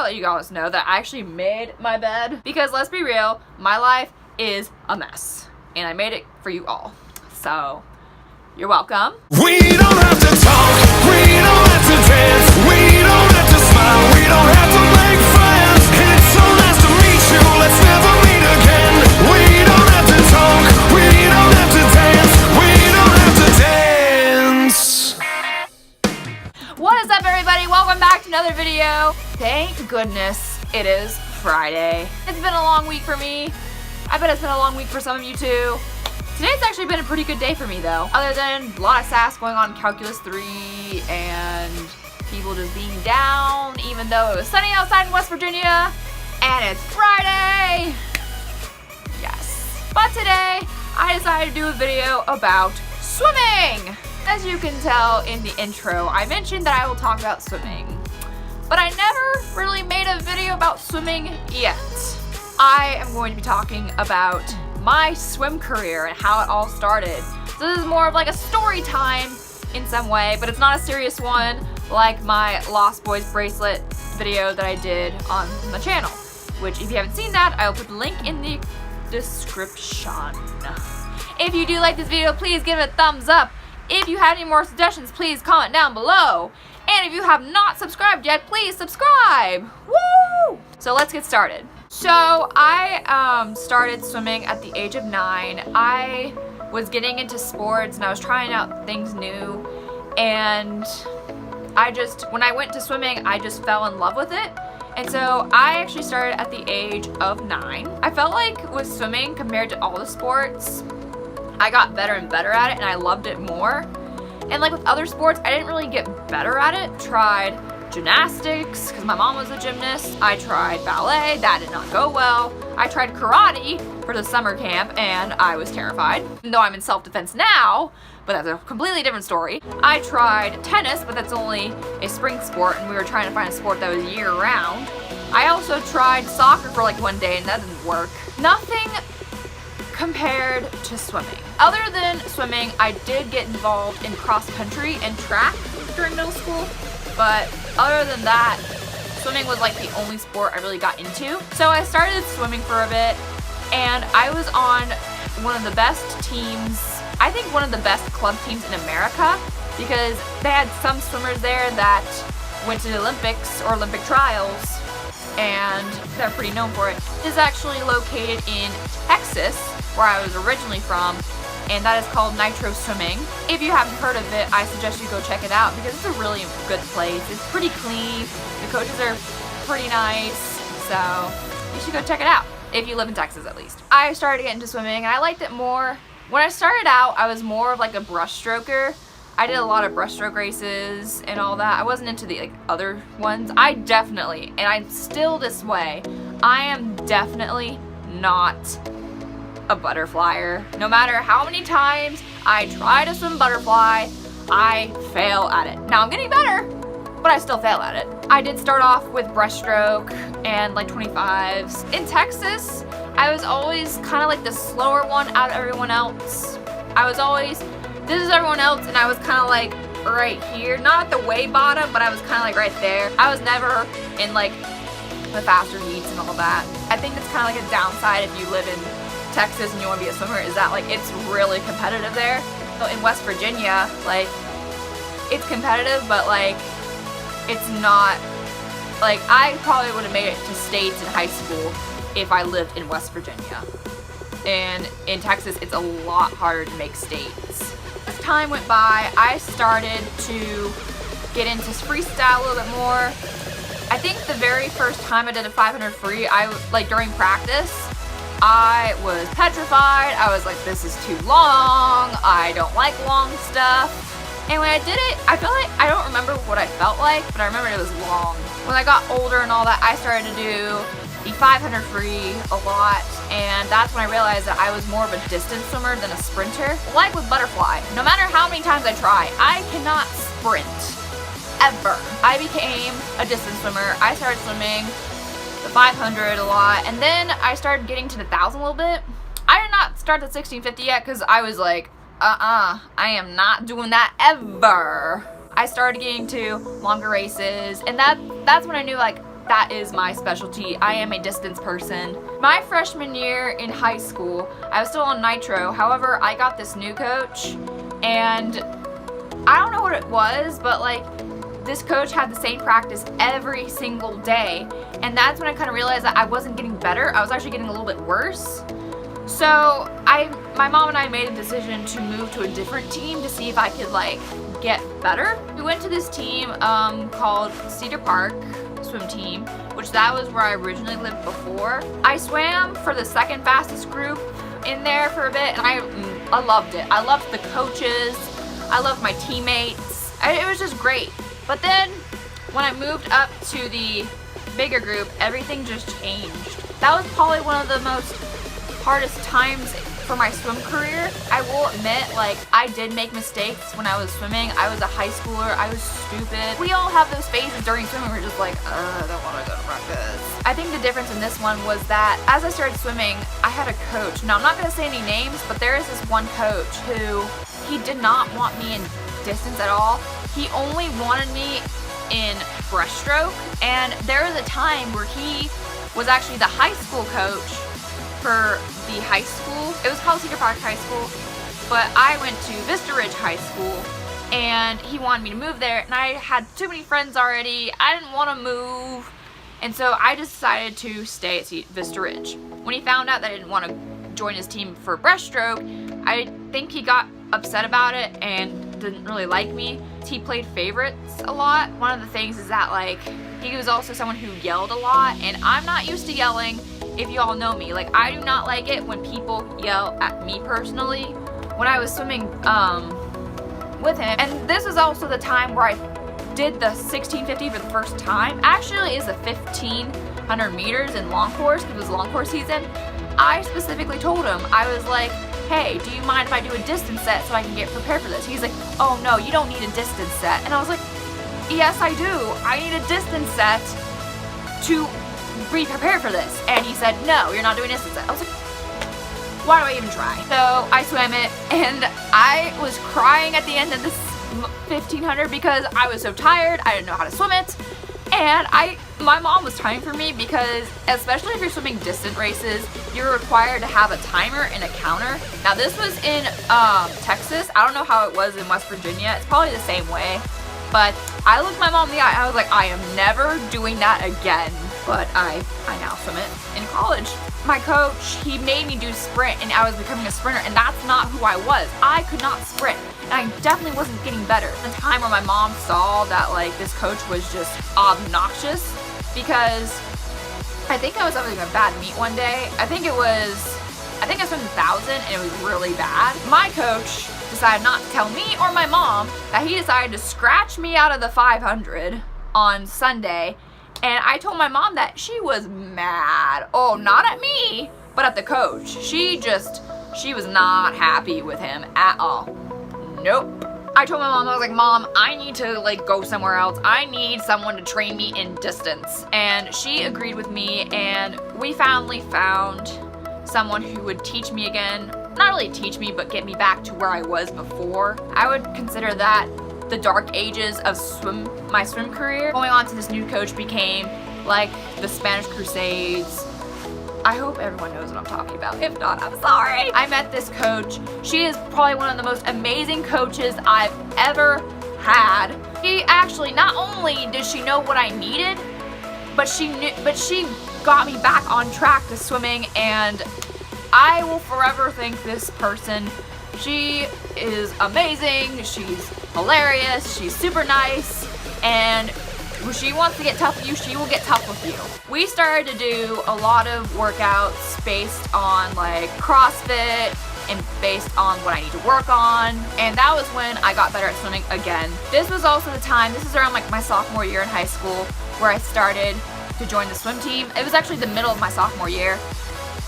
let you guys know that I actually made my bed because let's be real, my life is a mess and I made it for you all. So, you're welcome. We don't have to talk, we don't have to dance, we don't have to smile, we don't have to make friends. It's so nice to meet you, let's never meet again. We don't have to talk, we don't have to dance, we don't have to dance. What is up, everybody? Welcome back to another video. Thank goodness it is Friday. It's been a long week for me. I bet it's been a long week for some of you too. Today's actually been a pretty good day for me though, other than a lot of sass going on in Calculus 3 and people just being down even though it was sunny outside in West Virginia and it's Friday. Yes. But today I decided to do a video about swimming. As you can tell in the intro, I mentioned that I will talk about swimming, but I never really made a video about swimming yet. I am going to be talking about my swim career and how it all started. So this is more of like a story time in some way, but it's not a serious one like my Lost Boys bracelet video that I did on the channel, which if you haven't seen that, I'll put the link in the description. If you do like this video, please give it a thumbs up. If you have any more suggestions, please comment down below. And if you have not subscribed yet, please subscribe. Woo! So let's get started. So I started swimming at the age of 9. I was getting into sports and I was trying out things new. And when I went to swimming, I just fell in love with it. And so I actually started at the age of 9. I felt like with swimming compared to all the sports, I got better and better at it and I loved it more. And like with other sports, I didn't really get better at it. Tried gymnastics, because my mom was a gymnast. I tried ballet, that did not go well. I tried karate for the summer camp and I was terrified. Even though I'm in self-defense now, but that's a completely different story. I tried tennis, but that's only a spring sport and we were trying to find a sport that was year-round. I also tried soccer for like one day and that didn't work. Nothing compared to swimming. Other than swimming, I did get involved in cross country and track during middle school, but other than that, swimming was like the only sport I really got into. So I started swimming for a bit, and I was on one of the best teams, I think one of the best club teams in America, because they had some swimmers there that went to the Olympics or Olympic trials, and they're pretty known for it. It is actually located in Texas, where I was originally from, and that is called Nitro Swimming. If you haven't heard of it, I suggest you go check it out because it's a really good place. It's pretty clean, the coaches are pretty nice, so you should go check it out, if you live in Texas at least. I started getting into swimming and I liked it more. When I started out, I was more of like a breaststroker. I did a lot of breaststroke races and all that. I wasn't into the other ones. I definitely, and I'm still this way, I am definitely not a butterflyer. No matter how many times I try to swim butterfly, I fail at it. Now I'm getting better, but I still fail at it. I did start off with breaststroke and like 25s. In Texas, I was always kind of like the slower one out of everyone else. This is everyone else, and I was kind of like right here. Not at the way bottom, but I was kind of like right there. I was never in like the faster heats and all that. I think it's kind of like a downside if you live in Texas and you want to be a swimmer, is that like it's really competitive there. So in West Virginia, like it's competitive, but like it's not, like I probably would have made it to states in high school if I lived in West Virginia. And in Texas, it's a lot harder to make states. As time went by, I started to get into freestyle a little bit more. I think the very first time I did a 500 free, during practice, I was petrified. I was like, this is too long. I don't like long stuff. And when I did it, I don't remember what I felt like, but I remember it was long. When I got older and all that, I started to do the 500 free a lot, and that's when I realized that I was more of a distance swimmer than a sprinter. Like with butterfly, no matter how many times I try, I cannot sprint, ever. I became a distance swimmer. I started swimming the 500 a lot, and then I started getting to the 1,000 a little bit. I did not start the 1650 yet because I was like, I am not doing that ever. I started getting to longer races, and that's when I knew, like, that is my specialty. I am a distance person. My freshman year in high school, I was still on nitro. However, I got this new coach, and I don't know what it was, but like this coach had the same practice every single day, and that's when I kind of realized that I wasn't getting better. I was actually getting a little bit worse. So my mom and I made a decision to move to a different team to see if I could like get better. We went to this team called Cedar Park swim team, which that was where I originally lived before. I swam for the second fastest group in there for a bit, and I loved it. I loved the coaches. I loved my teammates. It was just great. But then when I moved up to the bigger group, everything just changed. That was probably one of the most hardest times for my swim career. I will admit, like, I did make mistakes when I was swimming. I was a high schooler. I was stupid. We all have those phases during swimming where we're just like, I don't want to go to practice. I think the difference in this one was that as I started swimming, I had a coach. Now, I'm not going to say any names, but there is this one coach who, he did not want me in distance at all. He only wanted me in breaststroke, and there was a time where he was actually the high school coach for the high school. It was called Cedar Park High School, but I went to Vista Ridge High School, and he wanted me to move there, and I had too many friends already. I didn't want to move, and so I decided to stay at Vista Ridge. When he found out that I didn't want to join his team for breaststroke, I think he got upset about it and didn't really like me. He played favorites a lot. One of the things is that like he was also someone who yelled a lot, and I'm not used to yelling. If you all know me, like I do not like it when people yell at me personally. When I was swimming with him, and this was also the time where I did the 1650 for the first time. Actually, is the 1500 meters in long course. It was long course season. I specifically told him, I was like, hey, do you mind if I do a distance set so I can get prepared for this? He's like, oh no, you don't need a distance set. And I was like, yes I do. I need a distance set to be prepared for this. And he said, no, you're not doing a distance set. I was like, why do I even try? So I swam it, and I was crying at the end of this 1500 because I was so tired. I didn't know how to swim it. And my mom was timing for me because, especially if you're swimming distant races, you're required to have a timer and a counter. Now this was in Texas. I don't know how it was in West Virginia. It's probably the same way. But I looked my mom in the eye. I was like, I am never doing that again. But I now swim it in college. My coach, he made me do sprint, and I was becoming a sprinter, and that's not who I was. I could not sprint, and I definitely wasn't getting better. The time where my mom saw that like this coach was just obnoxious, because I think I was having a bad meet one day. I think I swam 1,000 and it was really bad. My coach decided not to tell me or my mom that he decided to scratch me out of the 500 on Sunday. And I told my mom that. She was mad. Oh, not at me, but at the coach. She was not happy with him at all. Nope. I told my mom, I was like, Mom, I need to like go somewhere else. I need someone to train me in distance. And she agreed with me, and we finally found someone who would teach me again. Not really teach me, but get me back to where I was before. I would consider that the dark ages of my swim career. Going on to this new coach became like the Spanish Crusades. I hope everyone knows what I'm talking about. If not, I'm sorry. I met this coach. She is probably one of the most amazing coaches I've ever had. She actually, not only did she know what I needed, but she got me back on track to swimming, and I will forever thank this person. She is amazing. She's hilarious. She's super nice, and when she wants to get tough with you, she will get tough with you. We started to do a lot of workouts based on like CrossFit and based on what I need to work on, and that was when I got better at swimming again. This was also the time, this is around like my sophomore year in high school, where I started to join the swim team. It was actually the middle of my sophomore year.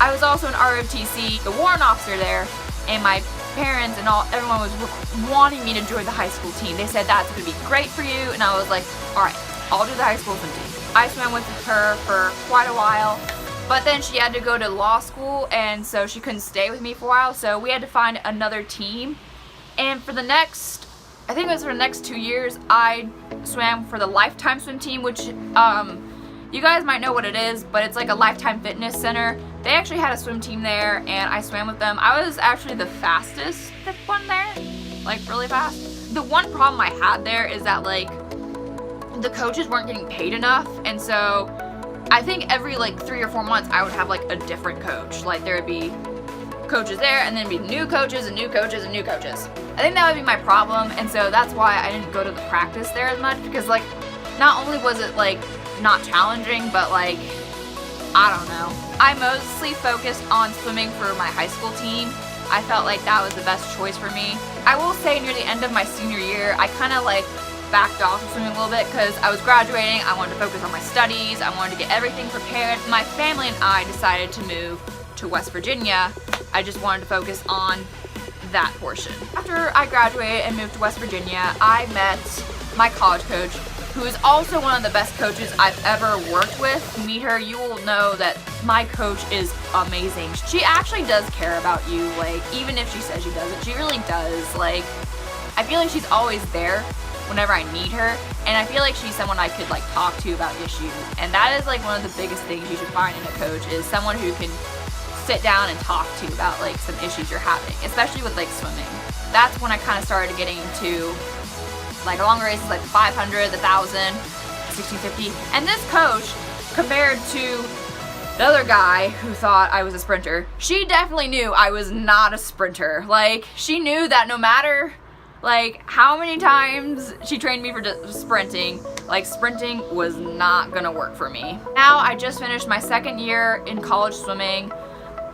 I was also an ROTC, the warrant officer there, and my parents and everyone was wanting me to join the high school team. They said that's gonna be great for you, and I was like, all right, I'll do the high school swim team. I swam with her for quite a while, but then she had to go to law school, and so she couldn't stay with me for a while, so we had to find another team. And for the next, I think it was for the next 2 years, I swam for the Lifetime swim team, which You guys might know what it is, but it's like a Lifetime Fitness Center. They actually had a swim team there, and I swam with them. I was actually the fastest one there, like really fast. The one problem I had there is that like the coaches weren't getting paid enough, and so I think every like 3 or 4 months I would have like a different coach. Like there would be coaches there, and then be new coaches and new coaches and new coaches. I think that would be my problem, and so that's why I didn't go to the practice there as much, because like not only was it like not challenging, but like I don't know. I mostly focused on swimming for my high school team. I felt like that was the best choice for me. I will say near the end of my senior year, I kind of like backed off of swimming a little bit because I was graduating. I wanted to focus on my studies. I wanted to get everything prepared. My family and I decided to move to West Virginia. I just wanted to focus on that portion. After I graduated and moved to West Virginia, I met my college coach, who is also one of the best coaches I've ever worked with. Meet her, you will know that my coach is amazing. She actually does care about you, like even if she says she doesn't, she really does. Like I feel like she's always there whenever I need her, and I feel like she's someone I could like talk to about issues, and that is like one of the biggest things you should find in a coach, is someone who can sit down and talk to you about like some issues you're having, especially with like swimming. That's when I kind of started getting into like longer races, like 500, the 1,000, 1650. And this coach, compared to the other guy who thought I was a sprinter, she definitely knew I was not a sprinter. Like she knew that no matter like how many times she trained me for sprinting, like sprinting was not gonna work for me. Now I just finished my 2nd year in college swimming.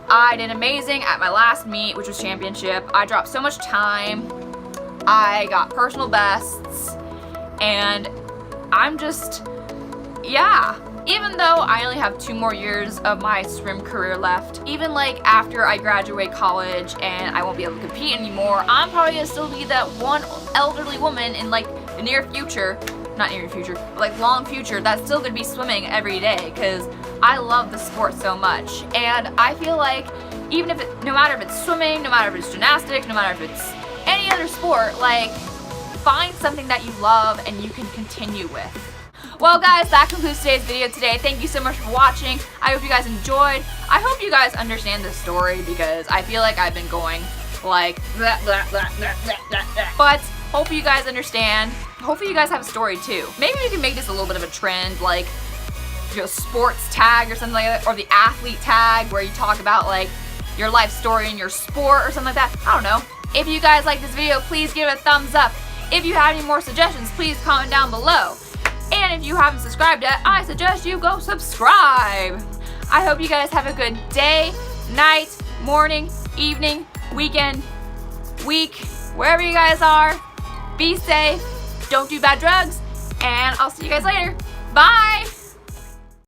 I did amazing at my last meet, which was championship. I dropped so much time. I got personal bests, and I'm just, yeah. Even though I only have 2 more years of my swim career left, even like after I graduate college and I won't be able to compete anymore, I'm probably gonna still be that one elderly woman in like the near future, not near future, but like long future, that's still gonna be swimming every day, because I love the sport so much. And I feel like even if no matter if it's swimming, no matter if it's gymnastics, no matter if it's any other sport, like find something that you love and you can continue with. Well guys, that concludes today's video today. Thank you so much for watching. I hope you guys enjoyed. I hope you guys understand this story, because I feel like I've been going like blah, blah, blah, blah, blah, blah, blah. But hopefully you guys understand. Hopefully you guys have a story too. Maybe we can make this a little bit of a trend, like sports tag or something like that, or the athlete tag, where you talk about like your life story and your sport or something like that. I don't know. If you guys like this video, please give it a thumbs up. If you have any more suggestions, please comment down below. And if you haven't subscribed yet, I suggest you go subscribe. I hope you guys have a good day, night, morning, evening, weekend, week, wherever you guys are. Be safe, don't do bad drugs, and I'll see you guys later. Bye!